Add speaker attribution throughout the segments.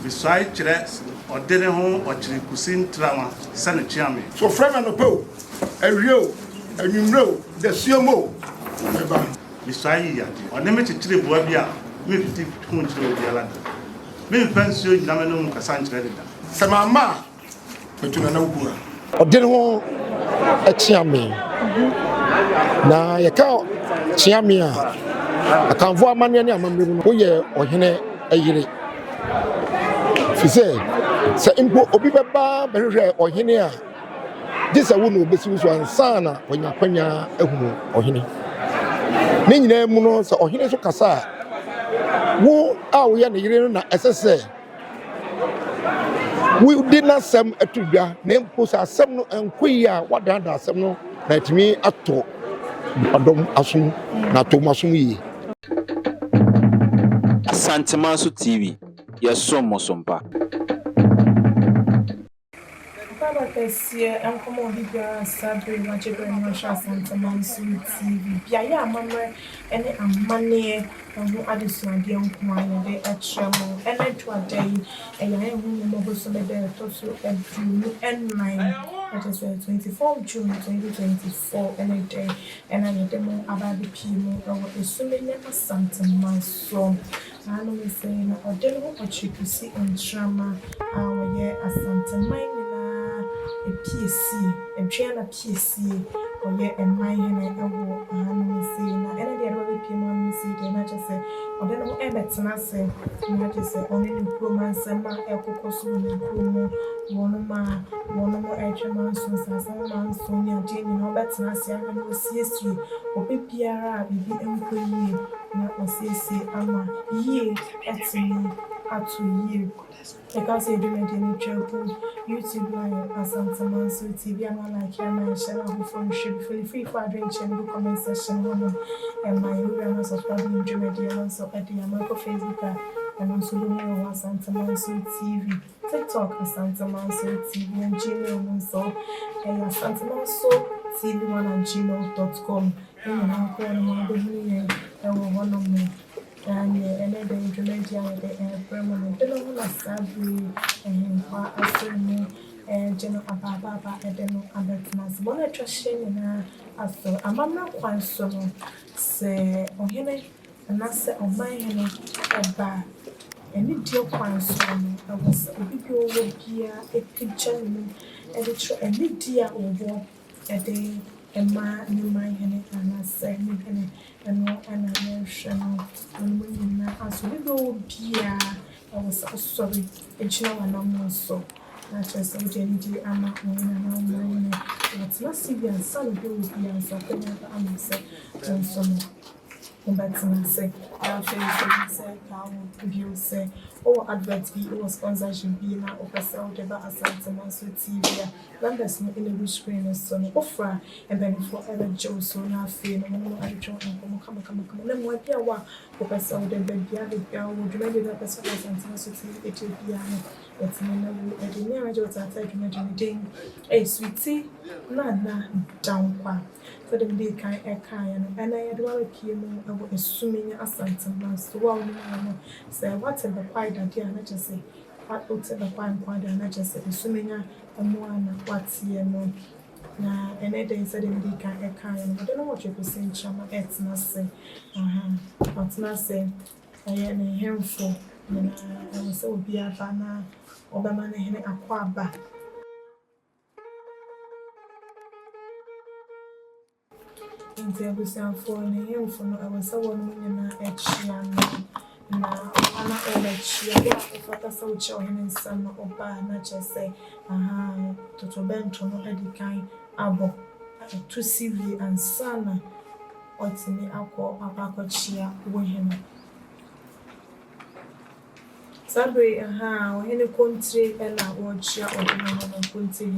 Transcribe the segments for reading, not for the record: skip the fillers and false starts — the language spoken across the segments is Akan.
Speaker 1: Beside Ɔdeneho Ɔkyere Kusi Ntrama Sane Kyeame.
Speaker 2: So friend and po a real and you know the CMO.
Speaker 1: Beside Yadi. Ɔnemete Kyere Boabia, me 50 Huncho Dialada. Me pensio Namanum Casantre.
Speaker 2: Samama between an Ogura.
Speaker 3: Ɔdeneho Kyeame. Na yɛka Kyeame a akanfo amane ne amammerɛ no woyɛ ɔhene ayire. Fise sɛ impo obi bɛba bɛhwehwɛ ɔhene a disa wo no obesi so ansa na ɔnyakwanya ahunu ɔhene. Ne nyinaa mu no sɛ ɔhene so kasa wo a woyɛ ne yire no na ɛsɛ sɛ wo di na asɛm atudwa na mpo sɛ asɛm no ɛnkɔ yi a wadanda asɛm no na ɛtumi atɔ adom asom na atɔ masom yi.
Speaker 4: Santimanso TV, EssumagyaManhene.
Speaker 5: Piesie and come on the Sabre, Santimanso TV. Piaya Mamma and a money and who Aduana young command day at Trama and I to a day and I am mobile so there to June and 9. That is 24 June 2024 and a day and I had them about the Pimo or EssumagyaManhene. I know we saying Ɔdeneho Ɔkyere Kusi Ntrama our year EssumagyaManhene a Piesie and Kyeame Piesie or year and Manhene and we saying and the other people see and I just say Ɔdeneho Emetna say and I just say only improvements and my ecocosu in Kumo one more Edgemans some man Sonia Jane and Betna say I will see or be Pierre be employee. Not was ama ye at me at you. I can't say doing any trouble. YouTube live as Santimanso TV. I'm like Kyeame and share our phone ship free for adventure and comment session one and my YouTube subscribing to media also at the American Facebook and also doing on Santimanso TV. TikTok as Santimanso TV and Gmail also and Santimanso TV1@gmail.com. And I'm calling my baby. One of me, and the implement the permanent. The level of Sabri and Assume and General Ababa, and then Abertmas. One attraction after a mamma quite so say on him and answer on my hand a bar. And it deal quite so I was a big old gear, a picture, and it dear over a day. And my new Manhene and I say, and no, and I mention, and when I asked me go beer, I was so sorry, and you know, and I'm so. Not just a gentle, I'm not going to it's not severe, and some do be and something I'm say, and some. But I say, I'll say, you say, oh, advert be or sponsorship be now or sell the bar as Santimanso TV. Numbers in the blue screen is so offer and then forever Joe so now feel no more. I join and come. Then what be a while or sell the baby. I would maybe that person as Santimanso TV. It will be it's never at the near Joe's outside to imagine a sweetie, nana down qua. So the day kind and I had one Kyeame about EssumagyaManhene. Well, say whatever quite that year, and I just say whatever quite and I just say EssumagyaManhene and one what's here no. Now, and I didn't say the day kind and I don't know what you could say, Ntrama, it's not say, but not say, I am a handful, and I was so be a banner or the man a quabba. In the episode for him for no, I was so one at Kyeame. Now, I'm not all that she got so showing in summer or bad, not just say, to Bento, no any kind, abo, to CV and Sana, what's in the alcohol about Chia, Wahina. Sabre, any country, and I watch ya or the country,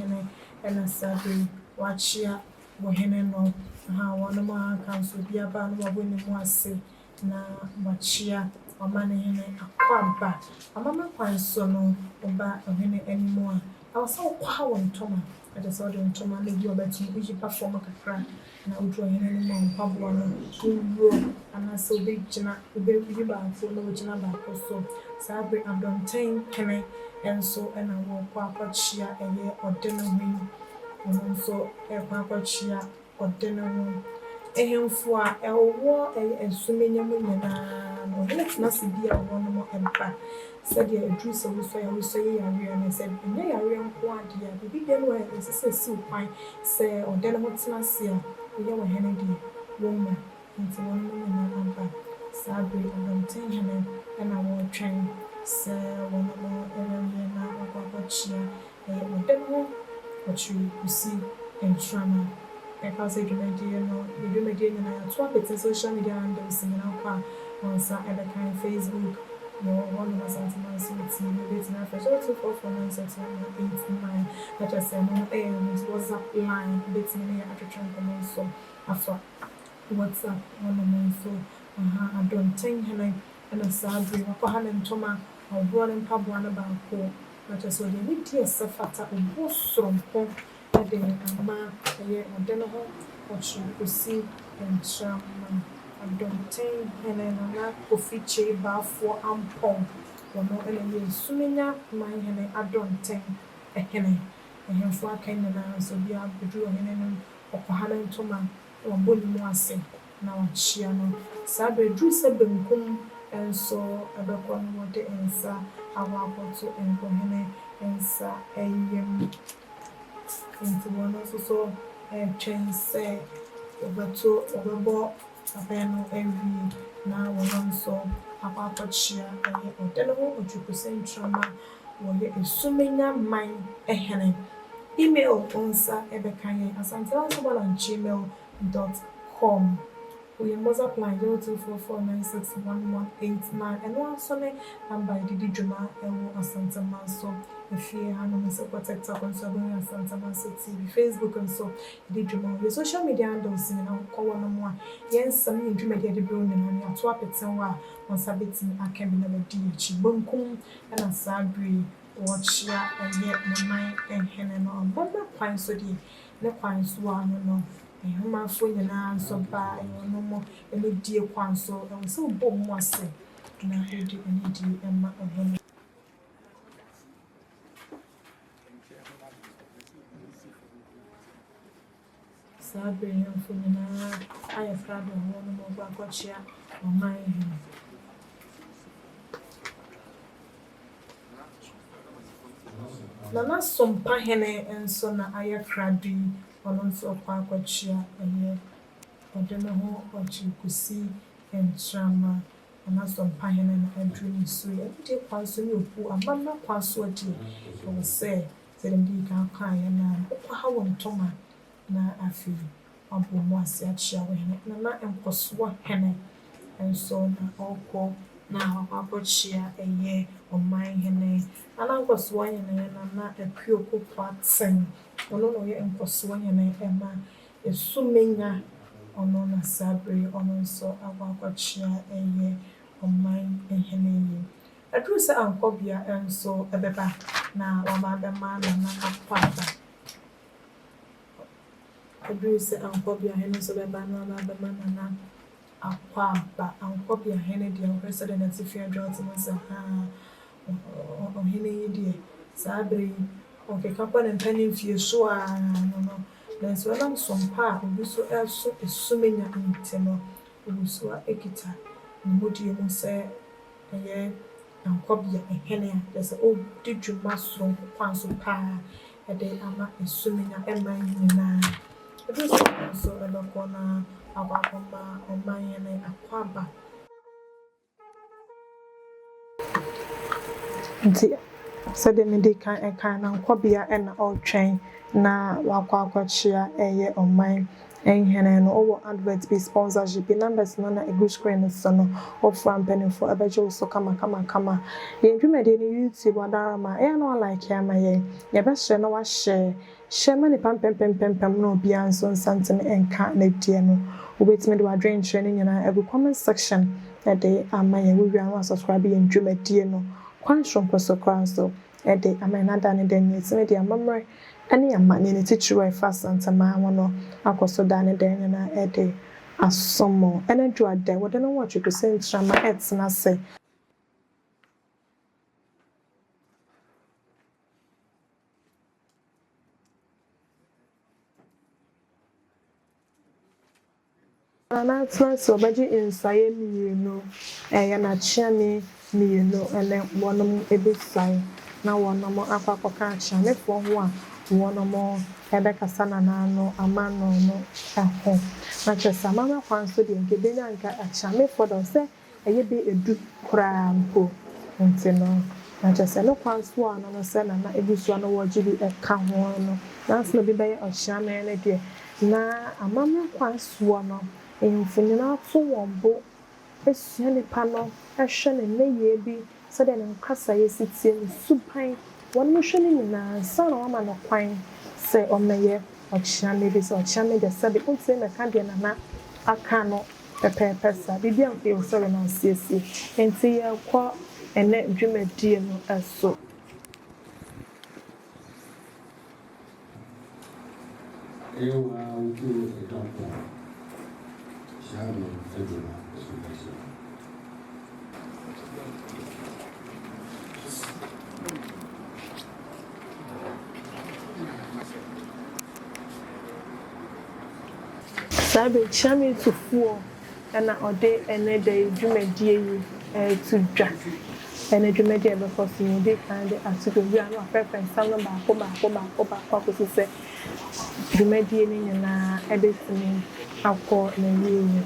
Speaker 5: and a Sabre, watch ya, Wahina no. One of my accounts will be about winning more say na Machia or Manhene a quabba. A mamma quite so no or back of any anymore. also kwa Ntoma. I just saw the Ntoma na bi obetum uji perform kakra na udu ohene no ma mpaboa no uro ana so be gina be ba fo no gina ba so sabre Boateng kene enso na wo kwa akọchia eye Ɔdeneho ono so kwa akọchia Ɔdeneho ehemfo a ewo EssumagyaManhene no na se bia wo no mo empa said the address of so yare and I said nye yare nko ade a bibi dem wa se si kwan say Ɔdeneho tena se a ye wo hene di wo ma nti wo no na ampa sabre Boateng hene na wo twen se wo no ewe na akọchia Ɔdeneho Ɔkyere Kusi Ntrama because dwumadie no na to apete social media handles na kwa onsa ebeka Facebook no one of us on TV bit na for 2449689 that I say no WhatsApp line bit na ya atwetwe kono so afa WhatsApp one so Boateng hene na sabre wakọ ha Ntoma Aduana mpaboa na banko that so the we tie sefata obosrompo de ama ye Ɔdeneho Ɔkyere Kusi Ntrama Boateng hene na ofiche bafo ampon wono ye EssumagyaManhene Boateng hene ehemfo akan na so bia bedu hene no okwa Ntoma waboni mu ase na wachia no sabe dru se benkum enso ebekọ no wode ensa awakoto enkohene ensa eyem nti wono so twen se obebo abeno ewi na wono so akọchia Ɔdeneho Ɔkyere Kusi Ntrama wo ye EssumagyaManhene email onsa ebekanye asantewasubala@gmail.com we WhatsApp line 0244961189 and also ne number didi dwuma ewo asantama so efie hanu me so TikTok and so bring asantama so TV Facebook and so didi dwuma the social media handles ni na ko wono mo a yensam ni dwuma de bro ni na ato apeten wa onsa beti akabi na bedi echi bonkum na sabre watchia eye man enhene no bomba kwan so de ne kwan so anu no ehuma fo nyina so ba no mo ene die kwan so e so bom mo ase na hedi ene die emma ohene sabe fo nyina aye frado ho no mo ba kochia oman hene na sompa hene enso na aye frado ono so kwa akọchia eye Ɔdeneho Ɔkyere Kusi Ntrama na sompa hene na adru so ye de kwaso ni opu amama kwaso de o se dem di ka kan ye na okwa ha Ntoma na afi abomo ase achia we hene na enkoso hene enso na okọ na akọchia eye oman hene ana enkoso hene na akuoko Boateng ono no ye enkoso hene ema Essumagya ono na sabre ono so akọchia eye oman hene yi adru se ankobia enso ebeba na wababema na akwaba adru se ankobia hene so beba na wababema na akwaba ankobia hene dia president na tifia dot Mensah ohene yi die sabre okeka kwa mpani mfie so a no nanso na sompa obi so eso Essumagya nteno obi so ekita modi mu se eye ankobia hene a dese o didwuma so kwan so pa ede ama Essumagya eman nyina ebi so eloko na abakoma oman hene akwaba nti sede me de kan na ankobia na otwen na wakọchia eye oman hene no owo advert be sponsorship numbers no na egu screen so no ofra mpenifo abeje so kama ye dwumade ni YouTube adarama no like ya maye ye be share no wa share mani pam no obi anso nsantene enka na die no obetime de wadwen training nyina egu comment section na de amaye we wi an subscribe ye dwumade no kwan shompo so kwan so ede amenada ne den ne time de amamre ene ama ne tichiwe fa santama wono akoso da ne den na ede asomo ene do ade wo de no watch Kusi Ntrama etsna se ana so baji insaye mienu ya na Kyeame mienu ele wonom ebesai na wonom akwakoka Kyeame fo ho a wonom ebekasa na no amano no eho na chesa mama kwanso de nkebenya nka Kyeame fo do se eye be edu kura mpo ntino na chesa no kwanso a no se na ebusu no woji bi eka ho no na so bi be Kyeame ne de na amama kwanso no Infinina to wombo, a sunny panel, a shunning nay be, so then in Casa City, supine, one mission in a son or man of quine, say on the year, or Kyeame this or Kyeame the subject, won't say the candian and not a canoe, the purpose, the young feel sorry on CC, and see a quart and let dream a dear no as so. Sabe Kyeame to full and ode ene de dwumadie yi to dwa ene dwumadie be for so dey kind article bi anu afefe nsam no ba ko se dwumadie ni nyina ebetini akọ na yiye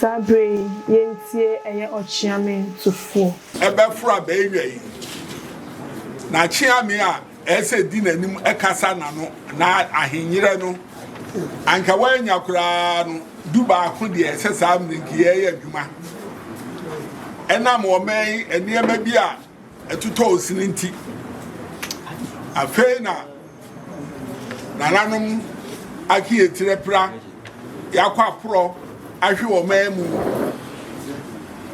Speaker 5: Sabre yentie eye Kyeame to full
Speaker 2: ebefura bewe na Kyeame a ese di nanim ekasa na no na ahenyire no anka wanya kura no duba ko de ese sam ne kiye adwuma enam o men eniema bi a etuto osininti afei na nanom aki etirepra yakwa pro ahwe o memu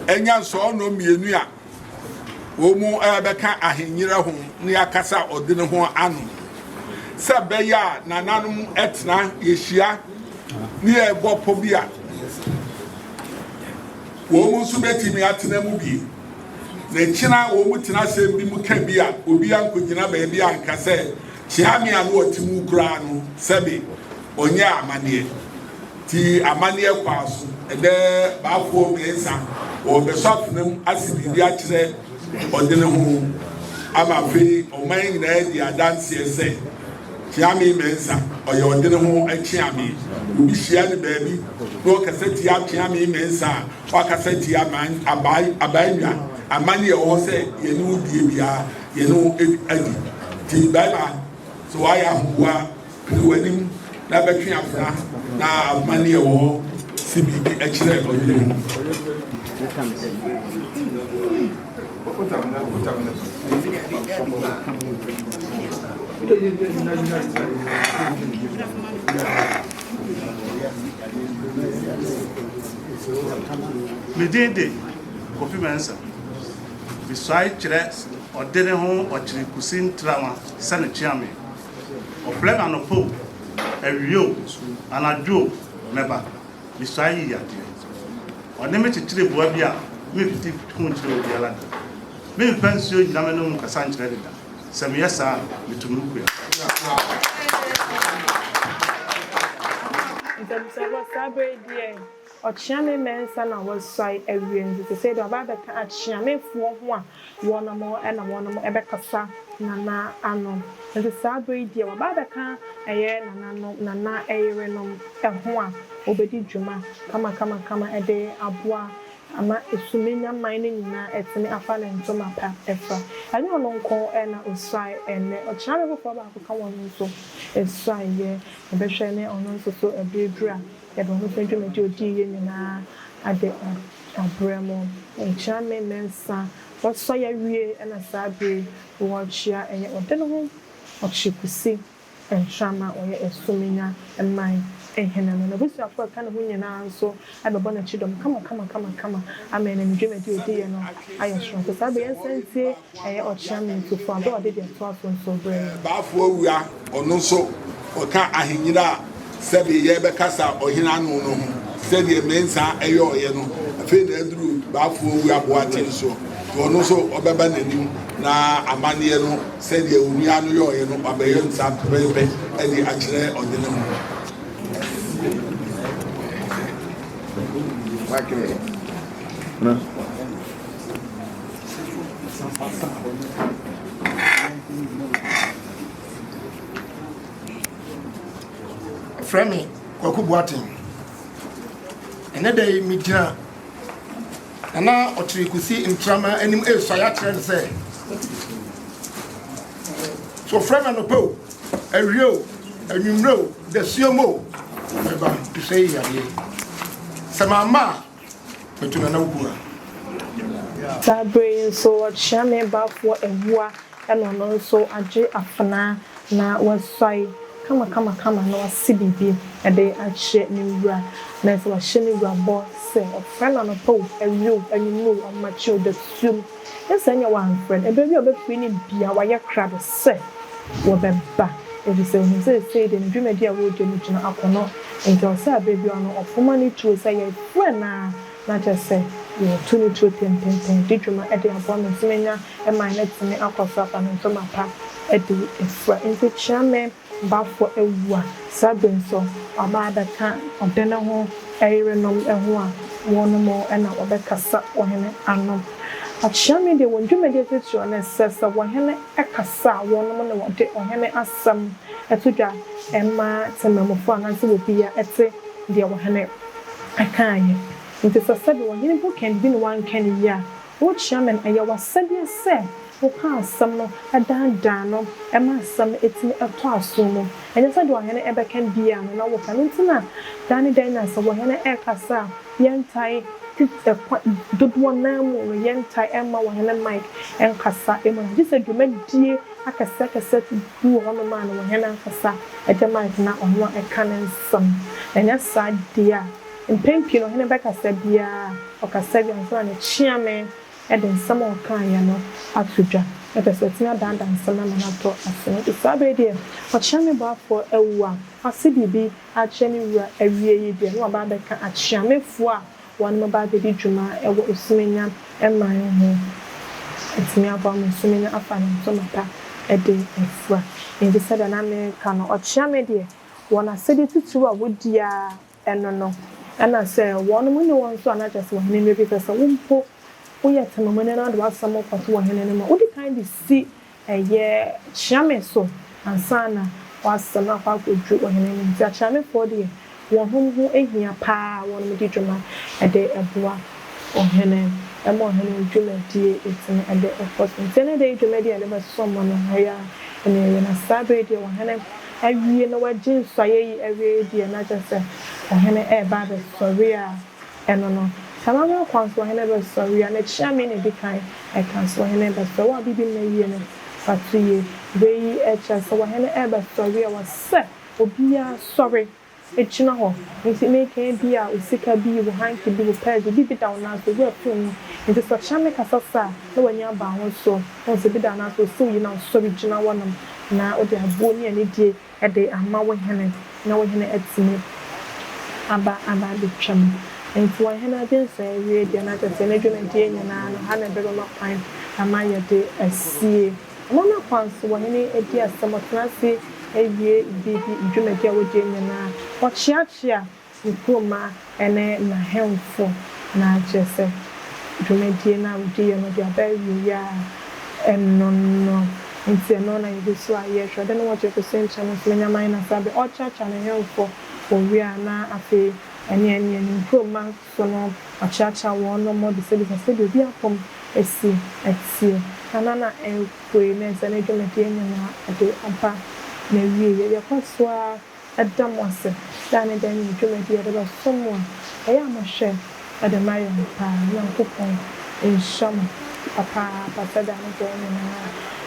Speaker 2: enya so no mienu a wo mu ebeka ahenyire ho ne yakasa Ɔdeneho ano se beya nananum etna yehia ne ebopo bia wo mu so betimi atena mu bi na kina wo mu tena sem bi mu ka bi a obi ankogina ba bi anka se Kyeame anu otimu kura no sebe onye amane ti amane kwaso ede baafo Mensah o be sofnum asibidi a kire Ɔdeneho ama fe o man na di adanse ese Kyeame Mensah oye Ɔdeneho Kyeame obi hia ne baabi no kaseti a Kyeame Mensah o kaseti abainwa amane o se ye no die bia ye no adi ti baiba so aya huwa wanim na betwe afra na amane o sibibi kire Ɔdeneho
Speaker 1: Medinde Kofi Mensah. Beside Chere Ɔdeneho Ɔkyere Kusi Ntrama sane Kyeame. Ɔblema no po ewio anadwo meba. Beside yade. Ɔneme kyekyere boa bia me fiti hu kyere obi ala da. Me mfansio nyame no nkasa nkyere da. Sɛ me yesa metunu kuya.
Speaker 5: Ntamsaba sabe die Ɔkyere Mensah na wasai awienzi to say the baba ka Kyeame fo ho a wonamo na wonamo ebekasa nana ano nti sabe die baba ka eye nana eyerenom ho a obedi dwuma kama ede aboa ama EssumagyaManhene nyina etini afa na Ntrama pa efa ani ono nko na osai ene Ɔkyere before ba ko ka won so esai ye ebehwe ne ono nso so ebedura ebe ono so dwumadi odi ye nyina ade abramo Kyeame Mensah so ya wie na sabe wo chia eye Ɔdeneho Ɔkyere Kusi Ntrama oye EssumagyaManhene ehena no busu afọ ka na hunyina nso abebo na chidom kama amen na dwumadi odi ye no ayesoro so sabe yensentie eye Ɔkyere ntufo ado ade de to aso nso bre
Speaker 2: baafo awua ono nso oka ahenyira sebe ye bekasa ohina no no ho sebe Mensah eyo ye no afi na aduru baafo awua Boateng so ono nso obeba nanim na amane no sebe onua no yo ye no abaye nsa pepe edi akyere Ɔdeneho
Speaker 3: No. Frame Kwaku Boateng. Another midja. Ana Ɔkyere Kusi Ntrama anim esaya kyerɛ sɛ. So frame no po. Ario, anwumro, the sumo. Eba to say yade. Samama betuna na wua.
Speaker 5: Sabe so Kyeame bafo ewua eno no so age afana na wasai kama na wasibibi ede ahye ne wura na so wahye ne wura bo se ofrena no po ewu anyumu amachi the sum esanya one friend ebe bi obefiri ni bia waye crowd se wo beba ebi se oni se de ndwumadi a wo de no gina akono nti se abebi ono ofoma ni tuo se ye friend na chese ye tuni tuo ten didwuma ede abo no semenya e man na tini akoso afa no Ntrama pa ede efra nti Kyeame bafo ewua sabenso abada ka Ɔdeneho eyerenom eho a wonomo na obekasa ohene anom Kyeame de wondwumadi tetro na sesa wohene ekasa wonomo na wode ohene asam etudwa emma temamofo ananse wobia ete de wohene akaye nti sasabe wohene bo kan bi no wan kan ya wo Kyeame aya wasabe se wo ka asam no adandan no ema asam etini eto aso no enye sa de wohene ebekan bia no na wo kan ntina dani na sa wohene ekasa yentai dodo na mu no yentai emma wohene mic enkasa emu na dise dwumadie akasa du ho no ma no wohene akasa edema na ono ekana nsam enye sa dia mpempi no hene bekasa bia okasa bia nso na Kyeame ede nsam okan ya no atudwa ede setina danda nsam na na to asene to sabe de Ɔkyere bafo ewua asibibi acheni wura awie yi de no ba beka Kyeame fo a won ba de dwuma ewo EssumagyaManhene etimi aba mo Essumagya afa na Ntrama pa ede efra ndi sada na me ka no Kyeame de won asedi tutu a wodia eno no ana se won mo ni won so ana just won ni bi pesa wompo woyɛ temamane na de wasam kwato wohene ne ma wodi kan de si eye Kyeame so ansana wasam akwa kodwu wohene ne nti Kyeame fo de won ho ehia pa won mo di dwuma ede eboa ohene emo ohene dwumadi etini ede efos ntene de dwumadi ede besomo no haya ene na sabe de wohene awie na wagye nsoye yi awie de na jese ohene ba be sorry a eno no samama kwanso ohene be sorry a na Kyeame ne di kan e kanso ohene be so wa bibi na yie ne fatuye be echa so wahene ebe story was se obia sorry echina ho nti make bia usika bi wo hanki bi wo page bi down na so we fun nti so Kyeame kasasa na wanya ba ho so se bi down na so yi na sorry gina wonam na odi abo ni ani die e de ama wo hene na wo hene atimi aba de twam nti wo hene de so wie de na tese na dwuma die nyina no ha na be no kwan ama ye de asie mama kwanso wo hene edi asamotna se ewie bibi dwuma dia wo die nyina wo chiachia nkroma ene na hemfo na jese dwuma die na wo die no dia ba ya enno nti no na yɛ so ayɛ hwɛ de no wɔte ko sencha no so nyama ina sabe ɔchacha na hemfo owia na afi ene nkroma so no ɔchacha wo no mo de se bi apom esi etie anana ekwe na se na dwuma die nyina ade ampa na wie ye kwaso a adam wase da ne dan dwuma die de ba somo ɛyɛ amahwɛ ade mayo pa na kokon ensham papa da ne dan nyina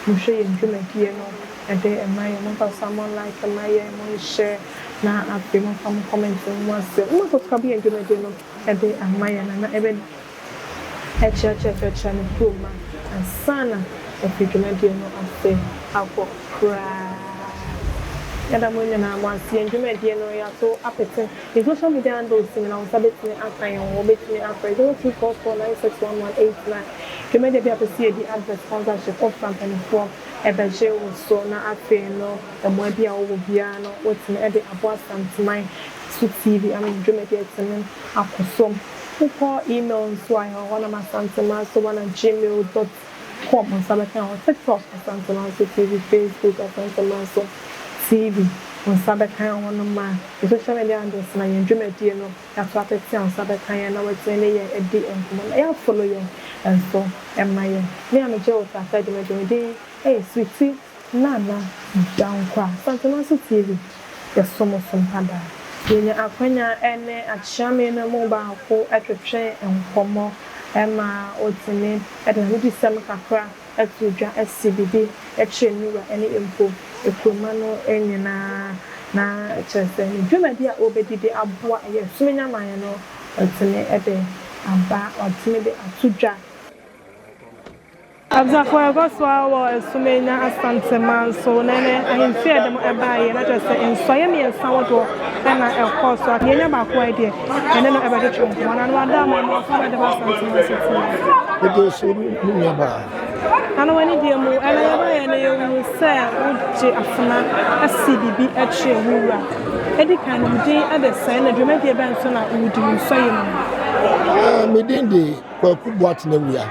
Speaker 5: muhwe ye dwuma die no ade emaye mo pa someone like emaye mo share na afi mo comment mo ase mo ko ka bi ye dwuma die no ade emaye na ebe echa no proma asana afi dwuma die no afi akọ kra yada mo nyina mo ase dwuma die no ya to apete the social media handles na on sabeti akan wo betini afre 0244961189 dwuma die bia pese di advert sponsorship of company for ebeje wo so na afi no emo bia wo bia no wotini e de abo asanteman su TV am dwuma die tenen akosom Uko email so I want my Santama so one gmail.com on Sabakan TikTok Santama TV, Facebook Santama TV on Sabakan one my social media handles na Dwuma die no ya so apeti on Sabakan na we tell you a DM I follow you and so am I me am Joe after the sweetie nana down kwa Santama TV ya somo pada Yenya akwanya ene Kyeame na mo ba ko atwetwe enkomo ema otime ede no disem kakra atudwa SCBB echenura ene empo ekroma no enyina na chese ni dwuma dia obedidi aboa ye EssumagyaManhene no otime ede aba otime de atudwa Abzafo egoswa wo Essumagya asanteman so nene ahimfi edem ebaye na jose ensoye miensa wodo na ekoso yenya ba ko ide ene no ebede twonko na no ada ma no fa de asanteman so
Speaker 3: Edo so ni ba
Speaker 5: ana wani die mu ana yabaye na yewu se uji afuna asibibi eche wura edi kan mu din adesa na dwuma die ben so na udi nsoye no
Speaker 3: medinde kwa Boateng wia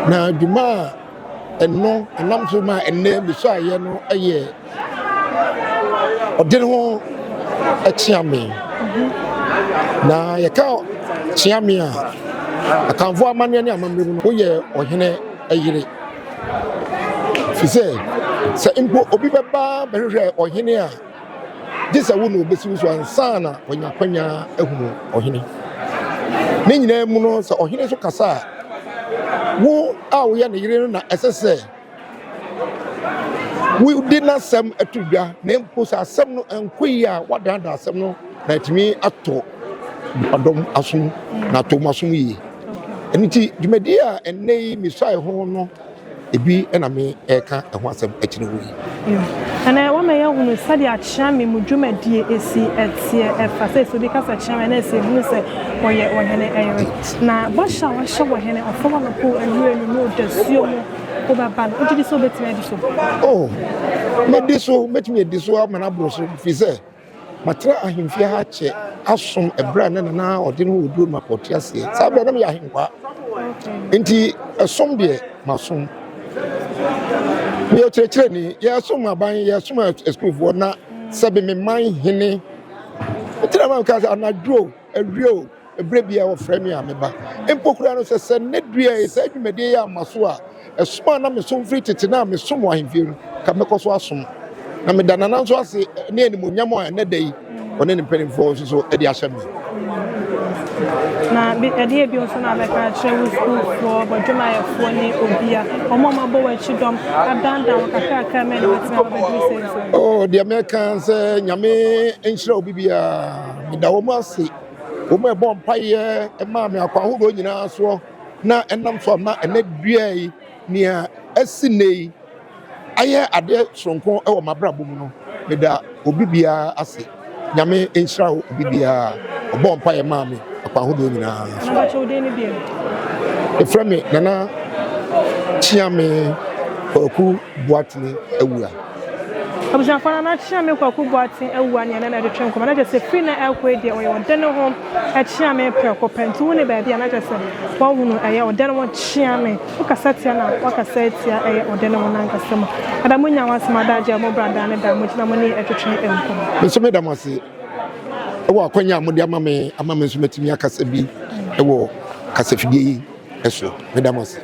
Speaker 3: na dwuma enno enam so ma enne bi so aye no eye Ɔdeneho Kyeame na yeka Kyeame a akanfo amane ne amamberu no woyɛ ɔhene ayire fise se impo obi beba behwehwɛ ɔhene a disa wo no besi so ansana onyakwanya ahunu ɔhene ne nyina mu no se ɔhene so kasa wo a wo ya ne yire no na esese we did not sem atudwa na mpo sa asem no enkoyi a wadanda asem no na timi ato adom asom na to masom yi eniti dwumadi a ennei misai ho no ebi na me eka ho asem akire wo yi
Speaker 5: ana wa me ya hunu sadi Kyeame mu dwumadie esi etie efa se so bi kasa Kyeame na esi hunu se oye ohene ayere na bosha wa hye ohene ofowa no ko anwure no dasuo mu ko baba no odi so betime di so
Speaker 3: me di so betime di so amana broso fi se matra ahimfia ha che asom ebra na Ɔdeneho oduo mapoti ase sabe na me ya hinkwa enti esom de masom me Ɔkyere ni ya som aban ya som school for na sabe me manhene Ntrama ka anadwo awio ebre bia wo frɛ me ameba empokura no se ne dua e sa dwumade ya amaso a esoma na me som free tete na me som ahimfie no ka me koso asom na me dana na so ase ne animonyam a ne dai one ne mpanimfo so e de ahyɛ me
Speaker 6: Na ɛdeɛ bi nso na bɛka kyerɛ wo schoolfoɔ bɔdwumayɛfoɔ ne obia ɔmo a mabɔ w'akyi dɔm adandan wɔ kakrakra mɛ ne bɛtumi abɛbɛduru sɛ nso.
Speaker 3: Oh, deɛ mɛka sɛ nyame nhyira obi biara meda wɔ mu ase wɔ mu ɛbɔ mpayɛ ɛmaa me akɔ ahodoɔ nyinaa soɔ na ɛnam so ama ɛnɛ dua yi nea asi nne yi ayɛ adeɛ soronko ɛwɔ m'abrabɔ mu no meda obi biara ase nyame nhyira obi biara ɔbɔ mpayɛ maa me akɔ ahodoɔ nyinaa so. Ɛfrɛ me Nana Kyeame Kwaku Boateng awura.
Speaker 6: Abusuafo na Kyeame Kwaku Boateng awura ne na de twɛn kɔma na kyerɛ sɛ free na ɛkɔ deɛ ɔyɛ Ɔdeneho Kyeame prɛko pɛntu wo ne baabi a na kyerɛ sɛ wɔhunu ɛyɛ Ɔdeneho Kyeame wokasa tia na wakasa tia ɛyɛ Ɔdeneho na nkasa mu adamu nya wasɛm adagye mo brada ne da mo gyina mo ne ɛtwetwe ɛnkɔm.
Speaker 3: Nso me da mo ase ɛwɔ akwanya a mode ama me nso matumi akasa bi ɛwɔ kasafidie yi ɛso me da mo ase.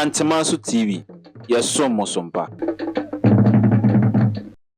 Speaker 4: Ntrama TV, EssumagyaManhene.